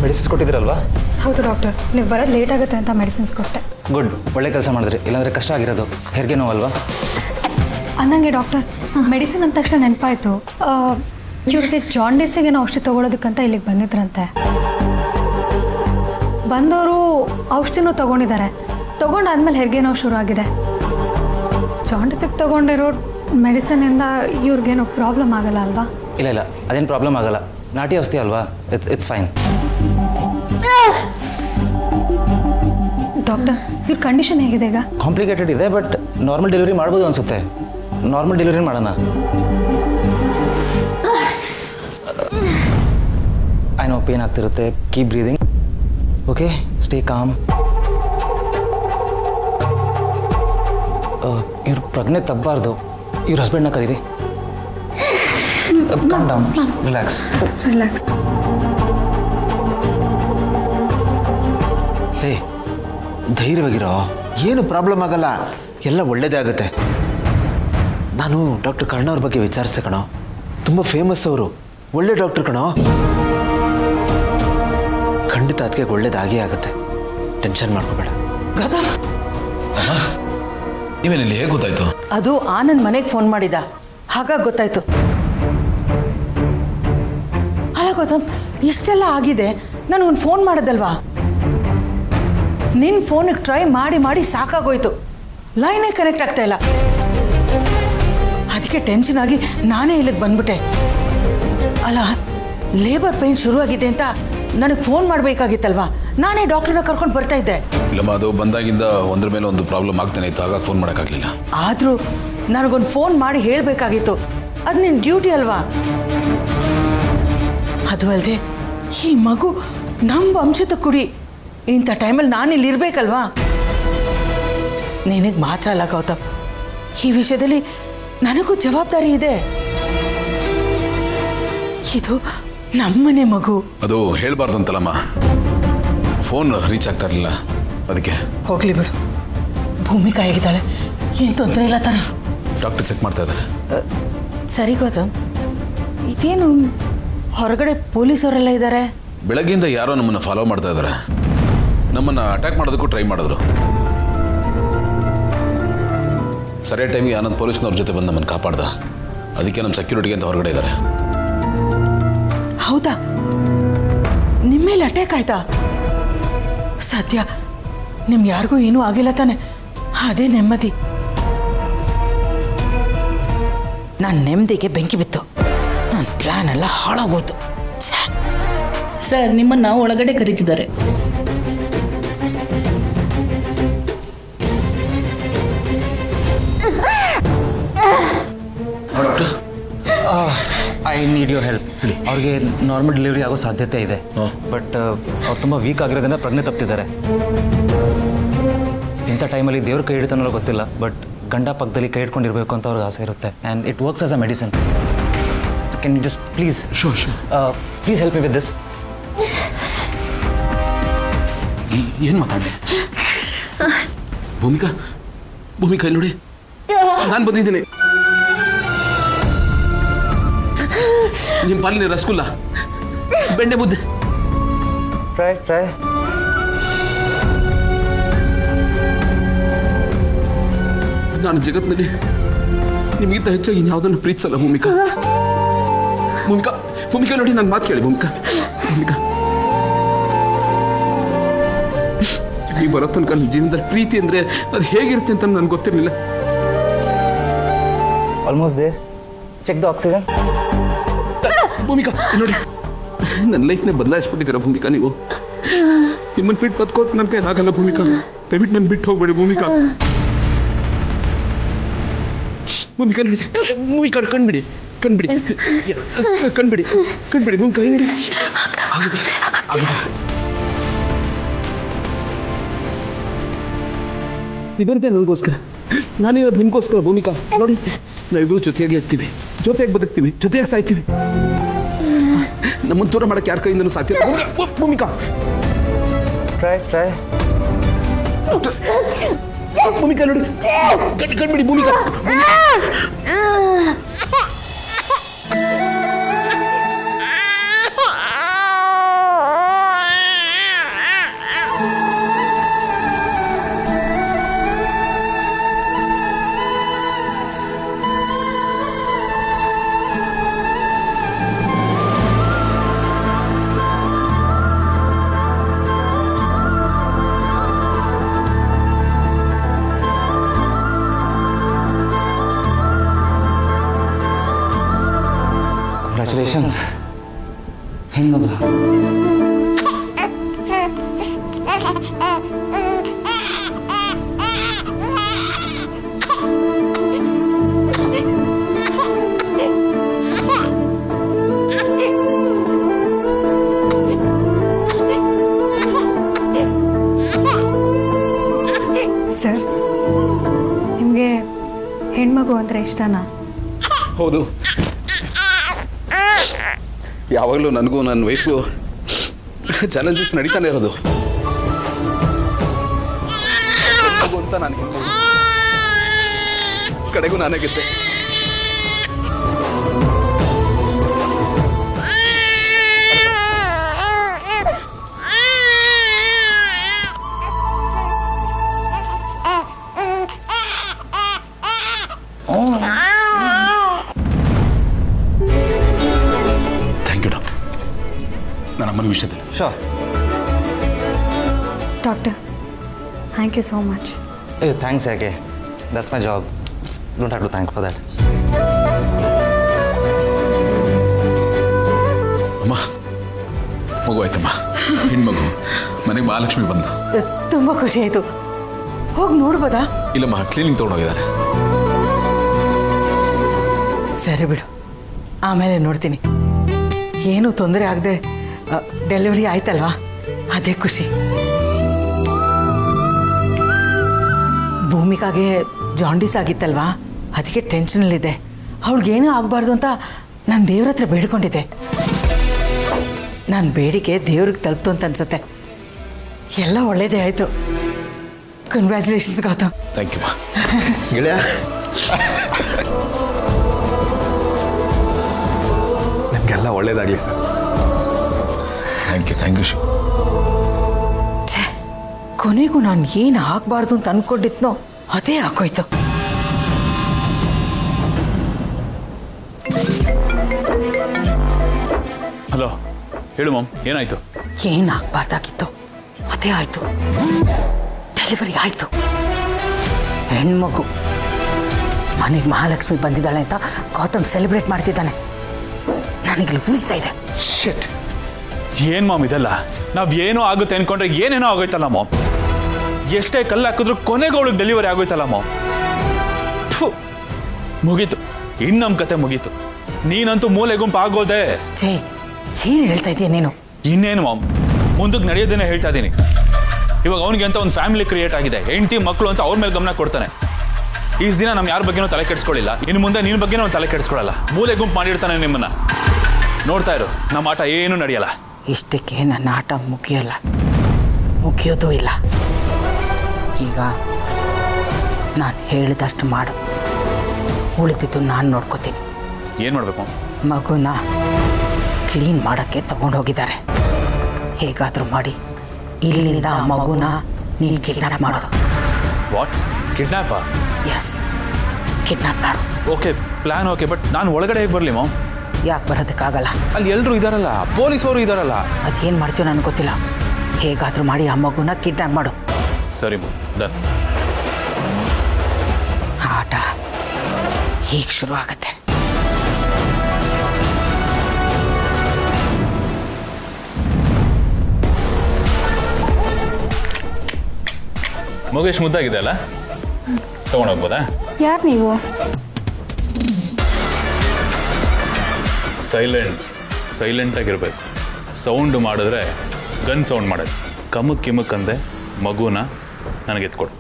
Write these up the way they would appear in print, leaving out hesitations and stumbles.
Medicines ಕೊಟ್ಟಿದ್ದೀರಲ್ವಾ? ಹೌದು doctor, ನೀವು ಬರೋದು ಲೇಟ್ ಆಗುತ್ತೆ ಅಂತ ಮೆಡಿಸಿನ್ಸ್ ಕೊಟ್ಟೆ. ಗುಡ್, ಒಳ್ಳೆ ಕೆಲಸ ಮಾಡಿದ್ರಿ. ಇಲ್ಲಾಂದರೆ ಕಷ್ಟ ಆಗಿರೋದು. ಹೆರಿಗೆ ನೋವಲ್ವಾ? ಅಂದಂಗೆ ಡಾಕ್ಟರ್, ಮೆಡಿಸಿನ್ ಅಂದ ತಕ್ಷಣ ನೆನಪಾಯಿತು, ಇವ್ರಿಗೆ ಜಾಂಡೀಸಿಗೆ ಏನೋ ಔಷಧಿ ತೊಗೊಳೋದಕ್ಕಂತ ಇಲ್ಲಿಗೆ ಬಂದಿದ್ರಂತೆ. ಬಂದವರು ಔಷಧಿನೂ ತೊಗೊಂಡಿದ್ದಾರೆ. ತೊಗೊಂಡಾದ್ಮೇಲೆ ಹೆರಿಗೆ ನೋವು ಶುರು ಆಗಿದೆ. ಜಾಂಡೀಸಿಗೆ ತೊಗೊಂಡಿರೋ ಮೆಡಿಸಿನಿಂದ ಇವ್ರಿಗೇನೋ ಪ್ರಾಬ್ಲಮ್ ಆಗಲ್ಲ ಅಲ್ವಾ? ಇಲ್ಲ ಇಲ್ಲ, ಅದೇನು ಪ್ರಾಬ್ಲಮ್ ಆಗಲ್ಲ. ನಾಟಿ ಔಷಧಿ ಅಲ್ವಾ, ಇಟ್ಸ್ ಫೈನ್. ಡಾಕ್ಟರ್, ಇವ್ರ ಕಂಡೀಷನ್ ಹೇಗಿದೆ ಈಗ? ಕಾಂಪ್ಲಿಕೇಟೆಡ್ ಇದೆ, ಬಟ್ ನಾರ್ಮಲ್ ಡೆಲಿವರಿ ಮಾಡ್ಬೋದು ಅನಿಸುತ್ತೆ. ನಾರ್ಮಲ್ ಡೆಲಿವರಿ ಮಾಡೋಣ. ಐ ನೋ ಪೇನ್ ಆಗ್ತಿರುತ್ತೆ. Keep breathing. Okay, stay calm. ಇವ್ರ ಪ್ರಜ್ಞೆ ತಪ್ಪಬಾರ್ದು. ಇವ್ರ ಹಸ್ಬೆಂಡ್ನ ಕರೀರಿ. Calm down, relax. ಲೇ, ಧೈರ್ಯವಾಗಿರೋ, ಏನು ಪ್ರಾಬ್ಲಮ್ ಆಗಲ್ಲ, ಎಲ್ಲ ಒಳ್ಳೇದೇ ಆಗುತ್ತೆ. ನಾನು ಡಾಕ್ಟರ್ ಕರ್ಣ ಅವ್ರ ಬಗ್ಗೆ ವಿಚಾರಿಸೆ ಕಣೋ. ತುಂಬ ಫೇಮಸ್ ಅವರು, ಒಳ್ಳೆ ಡಾಕ್ಟರ್ ಕಣೋ. ಖಂಡಿತ ಅದಕ್ಕೆ ಒಳ್ಳೇದಾಗೇ ಆಗುತ್ತೆ. ಟೆನ್ಷನ್ ಮಾಡ್ಕೋಬೇಡ. ಗೌತಮ್, ನೀವೇನಿಲ್ಲಿ ಹೇಗೆ ಗೊತ್ತಾಯ್ತು? ಅದು ಆನಂದ್ ಮನೆಗೆ ಫೋನ್ ಮಾಡಿದ, ಹಾಗಾಗಿ ಗೊತ್ತಾಯ್ತು. ಅಲ್ಲ ಗೌತಮ್, ಇಷ್ಟೆಲ್ಲ ಆಗಿದೆ, ನಾನು ಒಂದು ಫೋನ್ ಮಾಡೋದಲ್ವಾ? ನಿನ್ನ ಫೋನಿಗೆ ಟ್ರೈ ಮಾಡಿ ಮಾಡಿ ಸಾಕಾಗೋಯ್ತು. ಲೈನೇ ಕನೆಕ್ಟ್ ಆಗ್ತಾ ಇಲ್ಲ. ಅದಕ್ಕೆ ಟೆನ್ಷನ್ ಆಗಿ ನಾನೇ ಇಲ್ಲಿಗೆ ಬಂದ್ಬಿಟ್ಟೆ. ಅಲ್ಲ, ಲೇಬರ್ ಪೇನ್ ಶುರುವಾಗಿದೆ ಅಂತ ನನಗೆ ಫೋನ್ ಮಾಡಬೇಕಾಗಿತ್ತಲ್ವಾ? ನಾನೇ ಡಾಕ್ಟರ್ನ ಕರ್ಕೊಂಡು ಬರ್ತಾ ಇದ್ದೆ. ಇಲ್ಲಮ್ಮ, ಅದು ಬಂದಾಗಿಂದ ಒಂದ್ರ ಮೇಲೆ ಒಂದು ಪ್ರಾಬ್ಲಮ್ ಆಗ್ತಾನೆ ಇತ್ತು, ಹಾಗಾಗಿ ಫೋನ್ ಮಾಡೋಕ್ಕಾಗಲಿಲ್ಲ. ಆದರೂ ನನಗೊಂದು ಫೋನ್ ಮಾಡಿ ಹೇಳಬೇಕಾಗಿತ್ತು. ಅದು ನಿನ್ನ ಡ್ಯೂಟಿ ಅಲ್ವಾ? ಅದು ಅಲ್ಲದೆ ಈ ಮಗು ನಮ್ಮ ವಂಶದ ಕುಡಿ. ಇಂಥ ಟೈಮಲ್ಲಿ ನಾನಿಲ್ಲಿ ಇರಬೇಕಲ್ವಾ? ನಿನಗೆ ಮಾತ್ರ ಅಲ್ಲ ಗೌತಮ್, ಈ ವಿಷಯದಲ್ಲಿ ನನಗೂ ಜವಾಬ್ದಾರಿ ಇದೆ. ಇದು ನಮ್ಮನೆ ಮಗು. ಅದು ಹೇಳ್ಬಾರ್ದು ಅಂತಲ್ಲಮ್ಮ, ಫೋನ್ ರೀಚ್ ಆಗ್ತಾ ಇರಲಿಲ್ಲ, ಅದಕ್ಕೆ. ಹೋಗ್ಲಿ ಬಿಡು. ಭೂಮಿಕಾ ಹೇಗಿದ್ದಾಳೆ? ಏನು ತೊಂದರೆ ಇಲ್ಲ ತಾನೆ? ಡಾಕ್ಟರ್ ಚೆಕ್ ಮಾಡ್ತಾ ಇದ್ದಾರೆ. ಸರಿ ಗೌತಮ್, ಇದೇನು ಹೊರಗಡೆ ಪೊಲೀಸವರೆಲ್ಲ ಇದ್ದಾರೆ? ಬೆಳಗ್ಗೆಯಿಂದ ಯಾರೋ ನಮ್ಮನ್ನು ಫಾಲೋ ಮಾಡ್ತಾ ಇದ್ದಾರೆ. ನಮ್ಮನ್ನು ಅಟ್ಯಾಕ್ ಮಾಡೋದಕ್ಕೂ ಟ್ರೈ ಮಾಡಿದ್ರು. ಸರಿಯಾದ ಟೈಮಿಗೆ ಆನಂದ್ ಪೊಲೀಸ್ನವ್ರ ಜೊತೆ ಬಂದು ನಮ್ಮನ್ನು ಕಾಪಾಡ್ದ. ಅದಕ್ಕೆ ನಮ್ಮ ಸೆಕ್ಯೂರಿಟಿಗೆ ಅಂತ ಹೊರಗಡೆ ಇದ್ದಾರೆ. ಹೌದಾ? ನಿಮ್ಮ ಮೇಲೆ ಅಟ್ಯಾಕ್ ಆಯ್ತಾ? ಸದ್ಯ ನಿಮ್ಗೆ ಯಾರಿಗೂ ಏನೂ ಆಗಿಲ್ಲ ತಾನೆ? ಅದೇ ನೆಮ್ಮದಿ. ನನ್ನ ನೆಮ್ಮದಿಗೆ ಬೆಂಕಿ ಬಿತ್ತು. ನನ್ನ ಪ್ಲಾನ್ ಎಲ್ಲ ಹಾಳಾಗೋದು. ಸರ್, ನಿಮ್ಮನ್ನ ಒಳಗಡೆ ಕರೀತಿದ್ದಾರೆ. I need your help. ಅವ್ರಿಗೆ ನಾರ್ಮಲ್ ಡೆಲಿವರಿ ಆಗೋ ಸಾಧ್ಯತೆ ಇದೆ, ಬಟ್ ಅವ್ರು ತುಂಬ ವೀಕ್ ಆಗಿರೋದ್ರಿಂದ ಪ್ರಜ್ಞೆ ತಪ್ಪಿದ್ದಾರೆ. ಇಂಥ ಟೈಮಲ್ಲಿ ದೇವ್ರ ಕೈ ಹಿಡಿತಾನೋ ಗೊತ್ತಿಲ್ಲ, ಬಟ್ ಗಂಡ ಪಕ್ಕದಲ್ಲಿ ಕೈ ಹಿಡ್ಕೊಂಡಿರ್ಬೇಕು ಅಂತ ಅವ್ರಿಗೆ ಆಸೆ ಇರುತ್ತೆ. And it works as a medicine. Can you just please please help me with this? ಏನು ಮಾತಾಡಲಿ? ಭೂಮಿಕಾ, ಭೂಮಿಕಾ ಇಲ್ಲಿ ನೋಡಿ, ನಾನು ಬಂದಿದ್ದೀನಿ. ನಿಮ್ಮ ಪಾಲಿನ ರಸಗುಲ್ಲ, ಬೆಣ್ಣೆ ಮುದ್ದೆ. ಟ್ರೈ. ನಾನು ಜಗತ್ತಿನಲ್ಲಿ ನಿಮಗಿಂತ ಹೆಚ್ಚಾಗಿ ಇನ್ಯಾವುದನ್ನು ಪ್ರೀತಿಸಲ್ಲ ಭೂಮಿಕಾ. ಭೂಮಿಕಾ ನೋಡಿ, ನನ್ನ ಮಾತು ಕೇಳಿ ಭೂಮಿಕಾ. ನೀವು ಬರೋ ತನಕ ನಿಮ್ಮ ಜೀವನದಲ್ಲಿ ಪ್ರೀತಿ ಅಂದರೆ ಅದು ಹೇಗಿರುತ್ತೆ ಅಂತ ನನಗೆ ಗೊತ್ತಿರಲಿಲ್ಲ. Almost there. Check the oxygen. Bhoomika ನೋಡಿ, ನನ್ನ ಲೈಫ್ನೇ ಬದಲಾಯಿಸ್ಬಿಟ್ಟಿದ್ದೀರಾ ಭೂಮಿಕಾ. ನೀವು ನಿಮ್ಮನ್ನು ಬಿಟ್ಟು ಬದುಕೋದು ನನ್ನ ಕೈ ಆಗಲ್ಲ ಭೂಮಿಕಾ. ದಯವಿಟ್ಟು ನನ್ನ ಬಿಟ್ಟು ಹೋಗ್ಬೇಡಿ ಭೂಮಿಕಾ. ಭೂಮಿಕಾ ಕಣ್ಬಿಡಿ ಭೂಮಿಕಾ. ಇಬರುತ್ತೆ ನನಗೋಸ್ಕರ, ನಾನಿರೋದು ನಿಮಗೋಸ್ಕರ ಭೂಮಿಕಾ. ನೋಡಿ, ನಾವಿಬ್ಬರು ಜೊತೆಯಾಗಿ ಇರ್ತೀವಿ, ಜೊತೆಯಾಗಿ ಬದುಕ್ತೀವಿ, ಜೊತೆಯಾಗಿ ಸಾಯ್ತೀವಿ. ನಮ್ಮನ್ನು ದೂರ ಮಾಡೋಕ್ಕೆ ಯಾರ ಕೈಯಿಂದನೂ ಸಾಧ್ಯ ಇಲ್ಲ ಭೂಮಿಕಾ. ಟ್ರೈ. ಭೂಮಿಕಾ ನೋಡಿ, ಕಣ್ಬಿಡಿ ಭೂಮಿಕಾ. ಕಂಗ್ರ್ಯಾಚುಲೇಷನ್ಸ್. ಹೆಣ್ಮಗು. ಸರ್, ನಿಮಗೆ ಹೆಣ್ಮಗು ಅಂದರೆ ಇಷ್ಟನಾ? ಹೌದು, ಯಾವಾಗಲೂ ನನಗೂ ನನ್ನ ವೈಫು ಚಾಲೆಂಜಸ್ ನಡೀತಾನೆ ಇರೋದು ಅಂತ. ನಾನು ಕಡೆಗೂ ನಾನೇ ಗೆದ್ದೆ. Thank you doctor. ನನ್ನ ಅಮ್ಮನ ವಿಷಯದಲ್ಲಿ sure. Doctor, thank you so much. ಅಯ್ಯೋ, ಥ್ಯಾಂಕ್ಸ್ ಯಾಕೆ? That's my job. Don't have to thank for that. ಅಮ್ಮ, ಮಗು ಆಯ್ತಮ್ಮ, ಹೆಣ್ಮಗು. ಮನೆಗೆ ಮಹಾಲಕ್ಷ್ಮಿ ಬಂದು. ತುಂಬ ಖುಷಿ ಆಯಿತು. ಹೋಗಿ ನೋಡ್ಬೋದಾ? ಇಲ್ಲಮ್ಮ, ಕ್ಲೀನಿಂಗ್ ತೊಗೊಂಡೋಗಿದ್ದಾನೆ. ಸರಿ ಬಿಡು, ಆಮೇಲೆ ನೋಡ್ತೀನಿ. ಏನೂ ತೊಂದರೆ ಆಗದೆ ಡೆಲಿವರಿ ಆಯ್ತಲ್ವಾ, ಅದೇ ಖುಷಿ. ಭೂಮಿಕಾಗೆ ಜಾಂಡೀಸ್ ಆಗಿತ್ತಲ್ವಾ, ಅದಕ್ಕೆ ಟೆನ್ಷನಲ್ಲಿದೆ. ಅವಳಿಗೇನೂ ಆಗಬಾರ್ದು ಅಂತ ನಾನು ದೇವ್ರ ಹತ್ರ ಬೇಡ್ಕೊಂಡಿದ್ದೆ. ನಾನು ಬೇಡಿಕೆ ದೇವ್ರಿಗೆ ತಲುಪ್ತು ಅಂತ ಅನ್ಸುತ್ತೆ. ಎಲ್ಲ ಒಳ್ಳೇದೇ ಆಯಿತು. ಕಂಗ್ರ್ಯಾಚುಲೇಷನ್ಸ್ ಗೌತಮ್. ಥ್ಯಾಂಕ್ ಯು ಮಾ. ಗೆಳೆಯ, ನಿಮಗೆಲ್ಲ ಒಳ್ಳೇದಾಗಲಿ ಸರ್. Thank you Shiva. ಛೇ, ಕೊನೆಗೂ ನಾನು ಏನು ಆಗಬಾರ್ದು ಅಂತ ಅಂದ್ಕೊಂಡಿದ್ನೋ ಅದೇ ಆಗೋಯ್ತು. ಹಲೋ, ಹೇಳು ಮಾಮ್, ಏನಾಯ್ತು? ಏನು ಆಗಬಾರ್ದಾಗಿತ್ತು ಅದೇ ಆಯಿತು. ಡೆಲಿವರಿ ಆಯಿತು. ಹೆಣ್ಮಗು. ಮನೆಗೆ ಮಹಾಲಕ್ಷ್ಮಿ ಬಂದಿದ್ದಾಳೆ ಅಂತ ಗೌತಮ್ ಸೆಲೆಬ್ರೇಟ್ ಮಾಡ್ತಿದ್ದಾನೆ. ನನಗೆ ಉಳಿಸ್ತಾ ಇದೆ. ಶಿಟ್, ಏನು ಮಾಮ್ ಇದೆಲ್ಲ? ನಾವು ಏನೋ ಆಗುತ್ತೆ ಅನ್ಕೊಂಡ್ರೆ ಏನೇನೋ ಆಗೋಯ್ತಲ್ಲ ಮಾಮ್. ಎಷ್ಟೇ ಕಲ್ಲು ಹಾಕಿದ್ರು ಕೊನೆಗೆ ಅವಳಿಗೆ ಡೆಲಿವರಿ ಆಗೋಯ್ತಲ್ಲ ಮಾಮ್. ಮುಗೀತು, ಇನ್ನು ನಮ್ಮ ಕತೆ ಮುಗೀತು. ನೀನಂತೂ ಮೂಲೆ ಗುಂಪು ಆಗೋದೆ. ಛೇ, ಏನು ಹೇಳ್ತಾ ಇದೀಯ ನೀನು? ಇನ್ನೇನು ಮಾಮ್, ಮುಂದಕ್ಕೆ ನಡೆಯೋದನ್ನೇ ಹೇಳ್ತಾ ಇದ್ದೀನಿ. ಇವಾಗ ಅವನಿಗೆ ಅಂತ ಒಂದು ಫ್ಯಾಮಿಲಿ ಕ್ರಿಯೇಟ್ ಆಗಿದೆ. ಹೆಂಡತಿ ಮಕ್ಕಳು ಅಂತ ಅವ್ರ ಮೇಲೆ ಗಮನ ಕೊಡ್ತಾನೆ. ಈಸ್ ದಿನ ನಮ್ಮ ಯಾರ ಬಗ್ಗೆನೂ ತಲೆ ಕೆಡಿಸ್ಕೊಳ್ಳಿಲ್ಲ. ಇನ್ನು ಮುಂದೆ ನಿನ್ನ ಬಗ್ಗೆನೂ ಒಂದು ತಲೆ ಕೆಡಿಸ್ಕೊಳ್ಳಲ್ಲ. ಮೂಲೆ ಗುಂಪು ಮಾಡಿರ್ತಾನೆ ನಿಮ್ಮನ್ನ. ನೋಡ್ತಾ ಇರು, ನಮ್ಮ ಆಟ ಏನೂ ನಡೆಯಲ್ಲ. ಇಷ್ಟಕ್ಕೆ ನನ್ನ ಆಟ ಮುಗಿಯೋದೂ ಇಲ್ಲ. ಈಗ ನಾನು ಹೇಳಿದಷ್ಟು ಮಾಡು, ಉಳಿದಿದ್ದು ನಾನು ನೋಡ್ಕೋತೀನಿ. ಏನು ಮಾಡಬೇಕು? ಮಗುನ ಕ್ಲೀನ್ ಮಾಡೋಕ್ಕೆ ತಗೊಂಡು ಹೋಗಿದ್ದಾರೆ. ಹೇಗಾದರೂ ಮಾಡಿ ಇಲ್ಲಿಂದ ಆ ಮಗುನ ನೀನು ಕಿಡ್ನಾಪ್ ಮಾಡೋದು. ವಾಟ್? ಕಿಡ್ನಾಪಾ? ಎಸ್, ಕಿಡ್ನಾಪ್ ಮಾಡು. ಓಕೆ, ಪ್ಲಾನ್ ಓಕೆ, ಬಟ್ ನಾನು ಒಳಗಡೆ ಹೇಗೆ ಬರಲಿ ಮಾಮ್? ಯಾಕೆ ಬರೋದಕ್ಕಾಗಲ್ಲ? ಅಲ್ಲಿ ಎಲ್ಲರೂ ಇದ್ದಾರಲ್ಲ, ಪೊಲೀಸವರು ಇದ್ದಾರಲ್ಲ. ಅದೇನು ಮಾಡ್ತೀವೋ ನನಗೆ ಗೊತ್ತಿಲ್ಲ. ಹೇಗಾದರೂ ಮಾಡಿ ಆ ಮಗುನ ಕಿಡ್ನಾಪ್ ಮಾಡು. ಸರಿ ಮಾಮ್, ಡನ್. ಆಟ ಈಗ ಶುರು ಆಗತ್ತೆ. ಮಗು ಎಷ್ಟು ಮುದ್ದಾಗಿದೆ ಅಲ್ಲ? ತೊಗೊಂಡೋಗ್ಬೋದಾ? ಯಾರು ನೀವು? ಸೈಲೆಂಟಾಗಿರ್ಬೇಕು. ಸೌಂಡ್ ಮಾಡಿದ್ರೆ ಗನ್ ಸೌಂಡ್ ಮಾಡೋದು. ಕಮಕ್ ಕಿಮಕ್ ಅಂದೆ ಮಗುನ ನನಗೆ ಎತ್ಕೊಡು.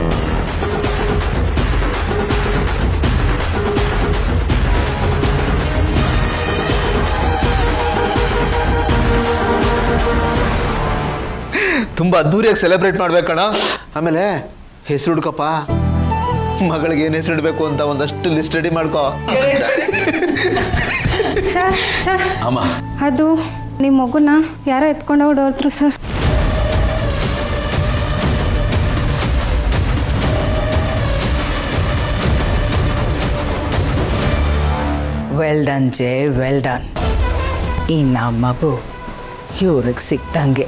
ತುಂಬ ಅದ್ದೂರಿಯಾಗಿ ಸೆಲೆಬ್ರೇಟ್ ಮಾಡ್ಬೇಕಣ್ಣ. ಆಮೇಲೆ ಹೆಸರು ಹುಡ್ಕಪ್ಪ. ಮಗಳಿಗೆ ಏನು ಹೆಸರು ಇಡಬೇಕು ಅಂತ ಒಂದಷ್ಟು ಲಿಸ್ಟ್ ರೆಡಿ ಮಾಡ್ಕೋ. ಸರ್, ಅಮ್ಮ, ಅದು ನಿಮ್ಮ ಮಗುನ ಯಾರೋ ಎತ್ಕೊಂಡು ಹೊಡೋದ್ರು ಸರ್. ವೆಲ್ ಡನ್ ಜೆ, ವೆಲ್ ಡನ್. ಇನ್ನು ಮಗು ಇವ್ರಿಗೆ ಸಿಕ್ತಂಗೆ.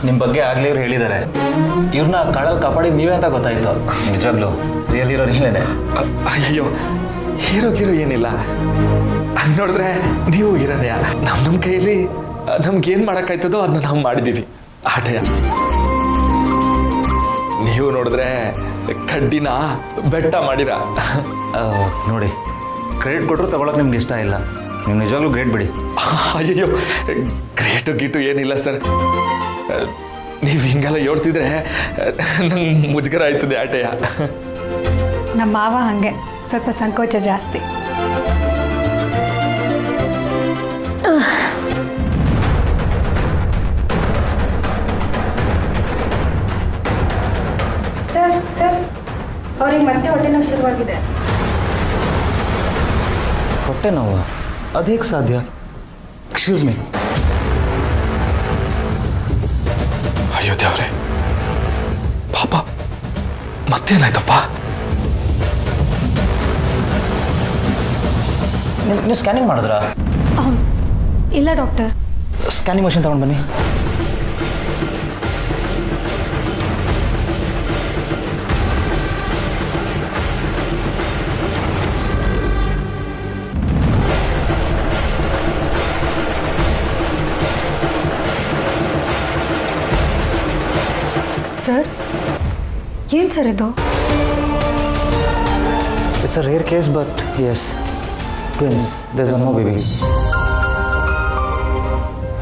ನಿಮ್ಮ ಬಗ್ಗೆ ಆಗಲೇ ಇವ್ರು ಹೇಳಿದ್ದಾರೆ. ಇವ್ರನ್ನ ಕಾಡಲ್ಲಿ ಕಾಪಾಡಿ ನೀವೇ ಅಂತ ಗೊತ್ತಾಯ್ತು. ನಿಜವಾಗ್ಲೂ ರಿಯಲ್ ಹೀರೋ ನೀವೇನೆ. ಅಯ್ಯೋ ಹೀರೋ ಏನಿಲ್ಲ, ಹಂಗೆ ನೋಡಿದ್ರೆ ನೀವು ಇರೋದೆಯಾ. ನಮ್ಮ ಕೈಯಲ್ಲಿ ನಮ್ಗೇನು ಮಾಡೋಕ್ಕಾಯ್ತದೋ ಅದನ್ನ ನಾವು ಮಾಡಿದ್ದೀವಿ ಆಟಯ. ನೀವು ನೋಡಿದ್ರೆ ಕಡ್ಡಿನ ಬೆಟ್ಟ ಮಾಡಿರ. ನೋಡಿ, ಕ್ರೆಡಿಟ್ ಕೊಟ್ಟರು ತಗೊಳಕ್ಕೆ ನಿಮ್ಗೆ ಇಷ್ಟ ಇಲ್ಲ. ನೀವು ನಿಜವಾಗ್ಲೂ ಗ್ರೇಟ್ ಬಿಡಿ. ಅಯ್ಯೋ ಗ್ರೇಟು ಗೀಟು ಏನಿಲ್ಲ ಸರ್. ನೀವು ಹಿಂಗೆಲ್ಲ ಹೇಳ್ತಿದ್ರೆ ನಂಗೆ ಮುಜುಗರ ಆಯ್ತದೆ ಆಟಯ. ನಮ್ಮ ಮಾವ ಹಾಗೆ ಸ್ವಲ್ಪ ಸಂಕೋಚ ಜಾಸ್ತಿ. ಸರ್ ಅವ್ರಿಗೆ ಮತ್ತೆ ಹೊಟ್ಟೆ ನೋವು ಶುರುವಾಗಿದೆ. ಹೊಟ್ಟೆ ನೋವು? ಅದು ಹೇಗೆ ಸಾಧ್ಯ? Excuse me. ಅಯ್ಯೋ ದೇವ್ರೆ, ಪಾಪ ಮತ್ತೇನಾಯ್ತಪ್ಪ? ನೀವು ಸ್ಕ್ಯಾನಿಂಗ್ ಮಾಡಿದ್ರಾ? ಇಲ್ಲ ಡಾಕ್ಟರ್. ಸ್ಕ್ಯಾನಿಂಗ್ ಮಷಿನ್ ತಗೊಂಡು ಬನ್ನಿ. ಸರ್ ಏನು ಸರ್ ಇದು? It's a rare case but yes, twins, there is no baby.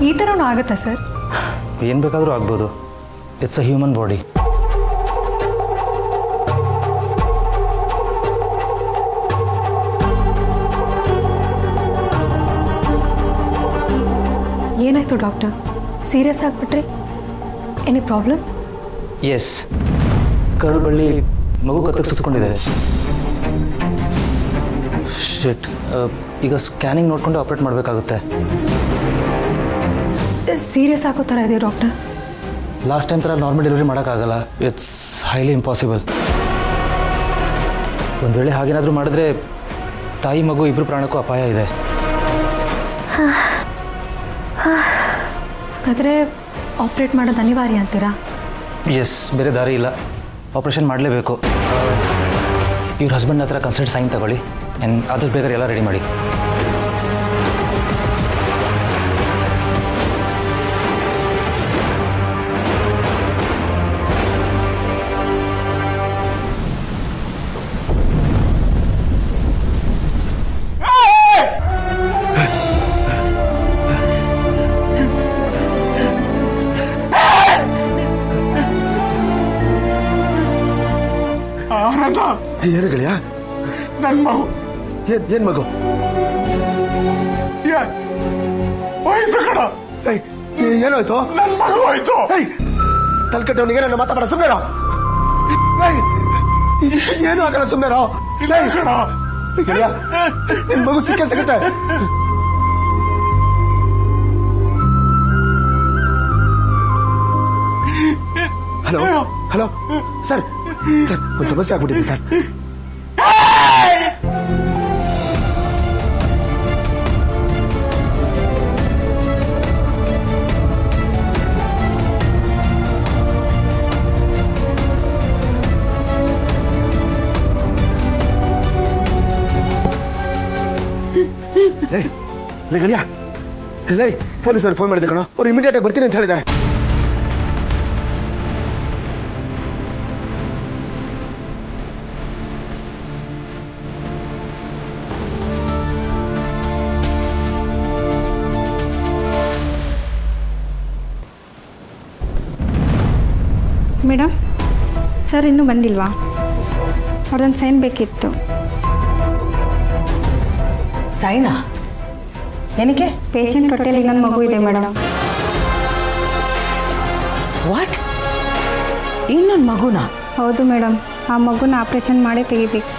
ಈ ಥರನೂ ಆಗುತ್ತಾ ಸರ್? ಏನು ಬೇಕಾದರೂ ಆಗ್ಬೋದು. It's a human body. ಏನಾಯ್ತು ಡಾಕ್ಟರ್? ಸೀರಿಯಸ್ ಆಗಿಬಿಟ್ರಿ? Any problem? ಎಸ್, ಕರುಬಳ್ಳಿ ಮಗು ಕತ್ತಕ್ಕೆ ಸುತ್ಕೊಂಡಿದೆ. ಶಿಟ್, ಈಗ ಸ್ಕ್ಯಾನಿಂಗ್ ನೋಡಿಕೊಂಡು ಆಪ್ರೇಟ್ ಮಾಡಬೇಕಾಗುತ್ತೆ. ಸೀರಿಯಸ್ ಆಗೋ ಥರ ಇದೆ ಡಾಕ್ಟರ್. ಲಾಸ್ಟ್ ಟೈಮ್ ಥರ ನಾರ್ಮಲ್ ಡೆಲಿವರಿ ಮಾಡೋಕ್ಕಾಗಲ್ಲ. It's highly impossible. ಒಂದು ವೇಳೆ ಹಾಗೇನಾದರೂ ಮಾಡಿದ್ರೆ ತಾಯಿ ಮಗು ಇಬ್ಬರು ಪ್ರಾಣಕ್ಕೂ ಅಪಾಯ ಇದೆ. ಹಾಗಾದರೆ ಆಪ್ರೇಟ್ ಮಾಡೋದು ಅನಿವಾರ್ಯ ಅಂತೀರಾ? ಎಸ್, ಬೇರೆ ದಾರಿ ಇಲ್ಲ. ಆಪ್ರೇಷನ್ ಮಾಡಲೇಬೇಕು. ಇವ್ರ ಹಸ್ಬೆಂಡ್ ಹತ್ರ ಕನ್ಸಲ್ಟ್ ಸೈನ್ ತಗೊಳ್ಳಿ. ಆ್ಯಂಡ್ ಆದಷ್ಟು ಬೇಕಾದ್ರೆ ಎಲ್ಲ ರೆಡಿ ಮಾಡಿ. ಏನು ಗೆಳೆಯ? ನನ್ನ ಮಗು ಏನು ಮಗು? ಹೋಯ್ತು ಕಣ. ಏನಾಯ್ತು? ನನ್ನ ಮಗು ಹೋಯ್ತು. ತಲ್ಕಟ್ಟವನಿಗೆ ನನ್ನ ಮಾತಾಡ ಸುಮ್ಮನೆ. ಏನು ಆಗಲ್ಲ ಸುಮ್ಮನೆ. ಗೆಳೆಯ, ನಿನ್ ಮಗು ಸಿಕ್ಕೇ ಸಿಗುತ್ತೆ. ಹಲೋ ಹಲೋ ಸರ್, ಸರ್ ಒಂದು ಸಮಸ್ಯೆ ಆಗ್ಬಿಟ್ಟಿದೆ ಸರ್. ಗೆಳೆಯ, ಪೊಲೀಸರು ಫೋನ್ ಮಾಡಿದೆ ಕಣ. ಅವ್ರು ಇಮಿಡಿಯೇಟ್ ಆಗಿ ಬರ್ತೀನಿ ಅಂತ ಹೇಳಿದ್ದಾರೆ. ಮೇಡಮ್, ಸರ್ ಇನ್ನೂ ಬಂದಿಲ್ವಾ? ಅವ್ರದ್ದೊಂದು ಸೈನ್ ಬೇಕಿತ್ತು. ಸೈನಾ? ಏನಕ್ಕೆ? ಪೇಷಂಟ್ ಹೊಟ್ಟೆಲಿ ಇನ್ನೊಂದು ಮಗು ಇದೆ ಮೇಡಮ್. ವಾಟ್? ಇನ್ನೊಂದು ಮಗುನಾ? ಹೌದು ಮೇಡಮ್, ಆ ಮಗುನ ಆಪ್ರೇಷನ್ ಮಾಡೇ ತೆಗಿಬೇಕು.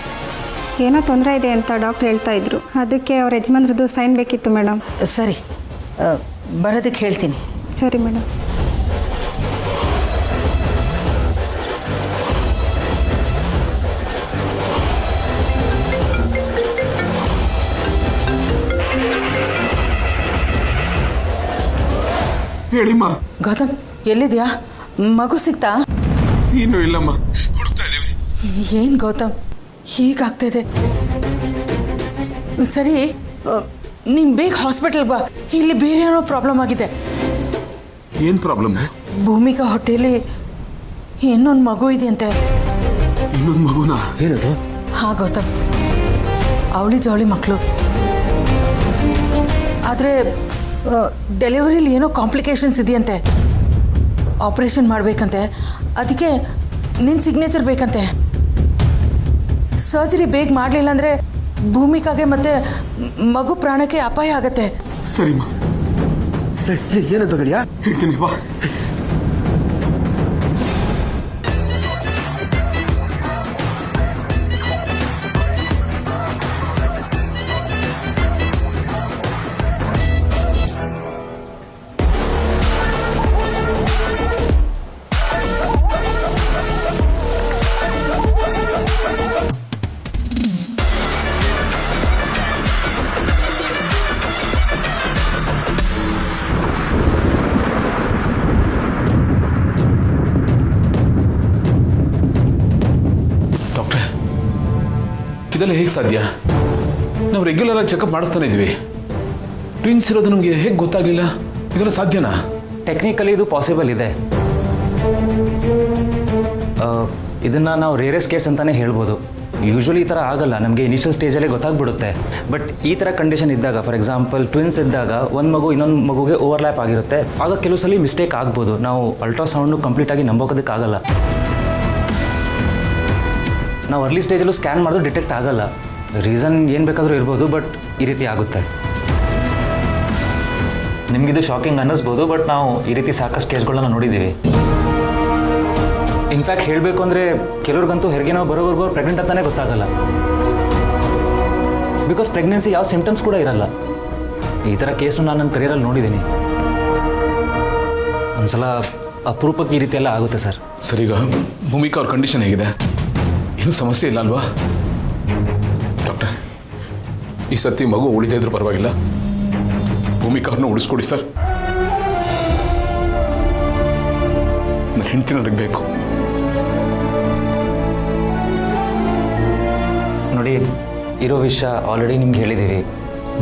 ಏನೋ ತೊಂದರೆ ಇದೆ ಅಂತ ಡಾಕ್ಟ್ರ್ ಹೇಳ್ತಾ ಇದ್ರು. ಅದಕ್ಕೆ ಅವ್ರ ಯಜಮಾನ್ರದ್ದು ಸೈನ್ ಬೇಕಿತ್ತು ಮೇಡಮ್. ಸರಿ, ಬರೋದಕ್ಕೆ ಹೇಳ್ತೀನಿ. ಸರಿ ಮೇಡಮ್. ಹೇಳಿಮ್ಮ. ಗೌತಮ್, ಎಲ್ಲಿದ್ಯಾ? ಮಗು ಸಿಗ್ತಾ? ಇನ್ನೂ ಇಲ್ಲಮ್ಮ, ಹುಡುಕ್ತಾ ಇದ್ದೀವಿ. ಏನು ಗೌತಮ್ ಹೀಗಾಗ್ತಾಯಿದೆ? ಸರಿ, ನೀನು ಬೇಗ ಹಾಸ್ಪಿಟಲ್ ಬಾ. ಇಲ್ಲಿ ಬೇರೆ ಏನೋ ಪ್ರಾಬ್ಲಮ್ ಆಗಿದೆ. ಏನು ಪ್ರಾಬ್ಲಮ್? ಭೂಮಿಕಾ ಹೊಟ್ಟೆಯಲ್ಲಿ ಇನ್ನೊಂದು ಮಗು ಇದೆಯಂತೆ. ಇನ್ನೊಂದು ಮಗುನ? ಏನದು? ಹಾಂ ಗೌತಮ್, ಅವಳಿ ಜವಳಿ ಮಕ್ಕಳು. ಆದರೆ ಡೆಲಿವರಿಲಿ ಏನೋ ಕಾಂಪ್ಲಿಕೇಶನ್ಸ್ ಇದೆಯಂತೆ. ಆಪ್ರೇಷನ್ ಮಾಡಬೇಕಂತೆ. ಅದಕ್ಕೆ ನಿನ್ನ ಸಿಗ್ನೇಚರ್ ಬೇಕಂತೆ. ಸರ್ಜರಿ ಬೇಗ ಮಾಡಲಿಲ್ಲ ಅಂದರೆ ಭೂಮಿಕಾಗೆ ಮತ್ತು ಮಗು ಪ್ರಾಣಕ್ಕೆ ಅಪಾಯ ಆಗತ್ತೆ. ಸರಿಮ್ಮ, ಏನಂತ ಗಳಿಯಾ? ಹೇಳ್ತೀನಿ ಬಾ. ಡಾಕ್ಟ್ರೆ, ಇದೆಲ್ಲ ಹೇಗೆ ಸಾಧ್ಯ? ನಾವು ರೆಗ್ಯುಲರ್ ಆಗಿ ಚೆಕಪ್ ಮಾಡಿಸ್ತಾನೆ ಇದ್ವಿ. ಟ್ವಿನ್ಸ್ ಇರೋದು ನಮಗೆ ಹೇಗೆ ಗೊತ್ತಾಗಲಿಲ್ಲ? ಇದೆಲ್ಲ ಸಾಧ್ಯನಾ? ಟೆಕ್ನಿಕಲಿ ಇದು ಪಾಸಿಬಲ್ ಇದೆ. ಇದನ್ನು ನಾವು ರೇರೆಸ್ಟ್ ಕೇಸ್ ಅಂತಲೇ ಹೇಳ್ಬೋದು. ಯೂಶ್ವಲಿ ಈ ಥರ ಆಗಲ್ಲ, ನಮಗೆ ಇನಿಷಿಯಲ್ ಸ್ಟೇಜಲ್ಲೇ ಗೊತ್ತಾಗ್ಬಿಡುತ್ತೆ. ಬಟ್ ಈ ಥರ ಕಂಡೀಷನ್ ಇದ್ದಾಗ, ಫಾರ್ ಎಕ್ಸಾಂಪಲ್ ಟ್ವಿನ್ಸ್ ಇದ್ದಾಗ ಒಂದು ಮಗು ಇನ್ನೊಂದು ಮಗುಗೆ ಓವರ್ಲ್ಯಾಪ್ ಆಗಿರುತ್ತೆ. ಆಗ ಕೆಲವು ಸಲ ಮಿಸ್ಟೇಕ್ ಆಗ್ಬೋದು. ನಾವು ಅಲ್ಟ್ರಾಸೌಂಡು ಕಂಪ್ಲೀಟಾಗಿ ನಂಬೋಕೋದಕ್ಕಾಗಲ್ಲ. ನಾವು ಅರ್ಲಿ ಸ್ಟೇಜಲ್ಲೂ ಸ್ಕ್ಯಾನ್ ಮಾಡಿದ್ರು ಡಿಟೆಕ್ಟ್ ಆಗಲ್ಲ. ರೀಸನ್ ಏನು ಬೇಕಾದರೂ ಇರ್ಬೋದು, ಬಟ್ ಈ ರೀತಿ ಆಗುತ್ತೆ. ನಿಮಗಿದು ಶಾಕಿಂಗ್ ಅನ್ನಿಸ್ಬೋದು, ಬಟ್ ನಾವು ಈ ರೀತಿ ಸಾಕಷ್ಟು ಕೇಸ್ಗಳನ್ನ ನೋಡಿದ್ದೀವಿ. ಇನ್ಫ್ಯಾಕ್ಟ್ ಹೇಳಬೇಕು ಅಂದರೆ ಕೆಲವ್ರಿಗಂತೂ ಹೆರಿಗೆ ನೋವು ಬರೋವರೆಗೂ ಪ್ರೆಗ್ನೆಂಟ್ ಅಂತಲೇ ಗೊತ್ತಾಗಲ್ಲ. ಬಿಕಾಸ್ ಪ್ರೆಗ್ನೆನ್ಸಿ ಯಾವ ಸಿಂಪ್ಟಮ್ಸ್ ಕೂಡ ಇರಲ್ಲ. ಈ ಥರ ಕೇಸ್ನು ನಾನು ನನ್ನ ಕರಿಯರಲ್ಲಿ ನೋಡಿದ್ದೀನಿ. ಒಂದ್ಸಲ ಅಪರೂಪಕ್ಕೆ ಈ ರೀತಿ ಎಲ್ಲ ಆಗುತ್ತೆ ಸರ್. ಸರಿಗ ಭೂಮಿಕಾ ಅವ್ರ ಕಂಡೀಷನ್ ಹೇಗಿದೆ? ಏನೂ ಸಮಸ್ಯೆ ಇಲ್ಲ ಅಲ್ವಾ ಡಾಕ್ಟರ್? ಈ ಸತಿ ಮಗು ಉಳಿದೇ ಇದ್ರೂ ಪರವಾಗಿಲ್ಲ, ಭೂಮಿಕಾ ಅವ್ರನ್ನ ಉಳಿಸ್ಕೊಡಿ ಸರ್. ನನ್ನ ಹೆಂಡತಿ ನನಗೆ ಬೇಕು. ನೋಡಿ, ಇರೋ ವಿಷಯ ಆಲ್ರೆಡಿ ನಿಮ್ಗೆ ಹೇಳಿದ್ದೀವಿ.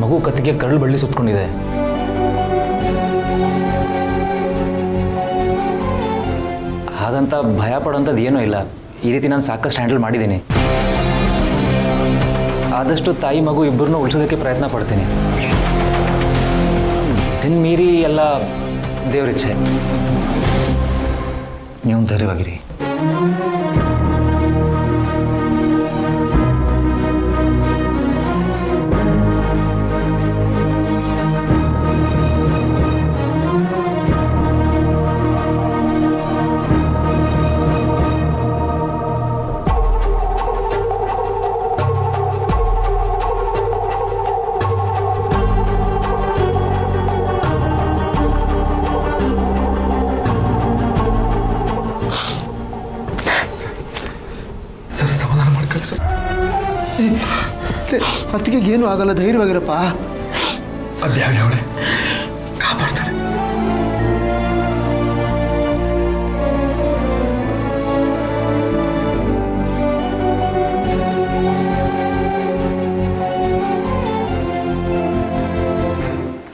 ಮಗು ಕತ್ತಿಗೆ ಕರಳು ಬಳ್ಳಿ ಸುತ್ತಕೊಂಡಿದೆ. ಹಾಗಂತ ಭಯ ಪಡೋಂಥದ್ದು ಏನೂ ಇಲ್ಲ. ಈ ರೀತಿ ನಾನು ಸಾಕಷ್ಟು ಹ್ಯಾಂಡಲ್ ಮಾಡಿದ್ದೀನಿ. ಆದಷ್ಟು ತಾಯಿ ಮಗು ಇಬ್ಬರನ್ನೂ ಉಳಿಸೋದಕ್ಕೆ ಪ್ರಯತ್ನ ಪಡ್ತೀನಿ. ಇದನ್ನು ಮೀರಿ ಎಲ್ಲ ದೇವರಿಚ್ಛೆ. ನೀವು ಧೈರ್ಯವಾಗಿರಿ. ಸರಿ, ಸಮಾಧಾನ ಮಾಡಿ ಕಳಿಸಿ. ಅತ್ತಿಗೆ ಏನೂ ಆಗಲ್ಲ, ಧೈರ್ಯವಾಗಿರಪ್ಪ. ಅದ್ಯಾವ ಅವಳೆ ಕಾಪಾಡ್ತಾಳೆ.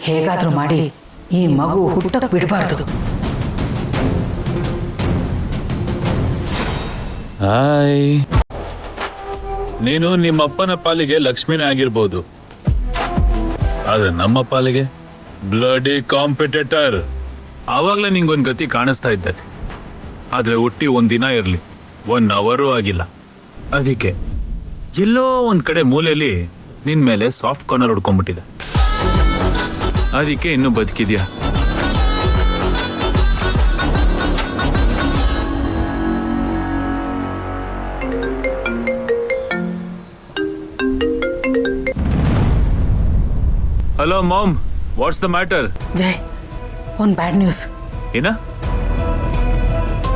ಹೇಗಾದರೂ ಮಾಡಿ ಈ ಮಗು ಹುಟ್ಟಕ್ಕೆ ಬಿಡಬಾರ್ದು. ಹಾಯ್, ನೀನು ನಿಮ್ಮಪ್ಪನ ಪಾಲಿಗೆ ಲಕ್ಷ್ಮಿನೇ ಆಗಿರ್ಬೋದು, ಆದ್ರೆ ನಮ್ಮ ಪಾಲಿಗೆ ಬ್ಲಡಿ ಕಾಂಪಿಟೇಟರ್. ಆವಾಗಲೇ ನಿಂಗೊಂದು ಗತಿ ಕಾಣಿಸ್ತಾ ಇದ್ದೆ. ಆದ್ರೆ ಹುಟ್ಟಿ ಒಂದಿನ ಇರಲಿ, 1 ಅವರೂ ಆಗಿಲ್ಲ. ಅದಕ್ಕೆ ಎಲ್ಲೋ ಒಂದ್ ಕಡೆ ಮೂಲೆಯಲ್ಲಿ ನಿನ್ ಮೇಲೆ ಸಾಫ್ಟ್ ಕಾರ್ನರ್ ಹೊಡ್ಕೊಂಡ್ಬಿಟ್ಟಿದೆ. ಅದಕ್ಕೆ ಇನ್ನೂ ಬದುಕಿದ್ಯಾ. Hello ma'am, what's the matter? Jai, ಒಂದು ಬ್ಯಾಡ್ ನ್ಯೂಸ್. ಏನ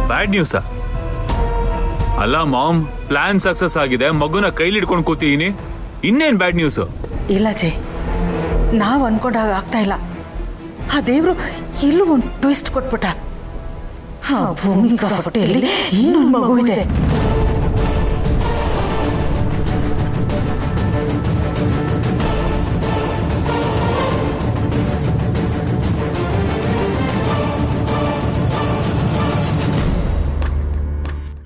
ಬ್ಯಾಡ್ ನ್ಯೂಸಾ? ಅಲ್ಲ ಮಾಮ್, ಪ್ಲಾನ್ ಸಕ್ಸಸ್ ಆಗಿದೆ, ಮಗುನ ಕೈಲಿ ಹಿಡ್ಕೊಂಡು ಕೂತಿದ್ದೀನಿ, ಇನ್ನೇನ್ ಬ್ಯಾಡ್ ನ್ಯೂಸು? ಇಲ್ಲ ಜೈ, ನಾವು ಅನ್ಕೊಂಡಾಗ ಆಗ್ತಾ ಇಲ್ಲ. ಆ ದೇವರು ಇಲ್ಲೂ ಒಂದು ಟ್ವಿಸ್ಟ್ ಕೊಟ್ಬಿಟ್ಟ. ಆ ಭೂಮಿಕಾ ಹೊಟ್ಟೆಯಲ್ಲಿ ಇನ್ನೊಂದು ಮಗು ಇದೆ.